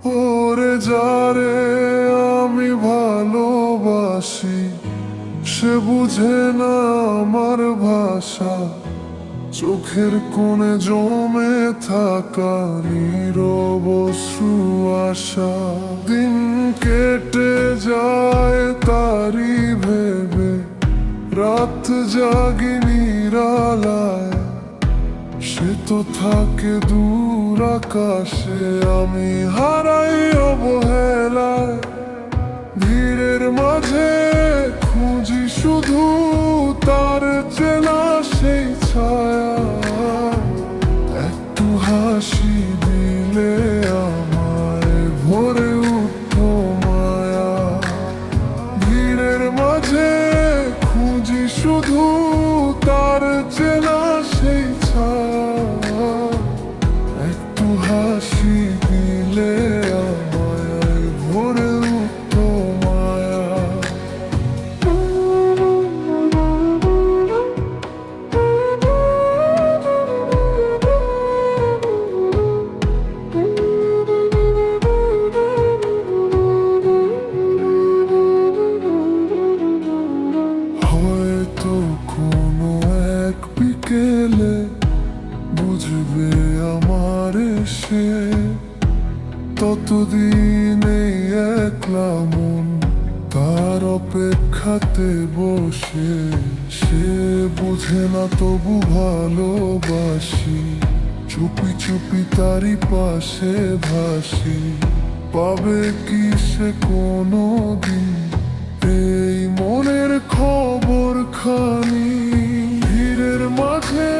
ওরে যারে আমি ভালোবাসি, সে বুঝে না আমার ভাষা। চোখের কোণে জমে থাকা নীরব অশ্রু আশা। দিন কেটে যায় তারি ভেবে, রাত জাগি নিরালায়। সে তো থাকে দূর আকাশে, আমি হারাই অবহেলায়। ভিড়ের মাঝে খুঁজি শুধু তার চেনা সেই ছায়া। একটু হাসি দিলে আমায় ভরে উঠতো মায়া। ভিড়ের মাঝে খুঁজি শুধু তার চেনা সেই ছায়া। একটু হাসি দিলে আমায় ভরে উঠতো মায়া। হয়তো কোনো এক বিকেলে বুঝবে আমার সে, ততদিন এই একলা মন তার অপেক্ষাতে বসে। সে বুঝে না তবু ভালোবাসি, চুপি চুপি তারই পাশে ভাসি। পাবে কি সে কোনো দিন এই মনের খবর খানি? ভিড়ের মাঝে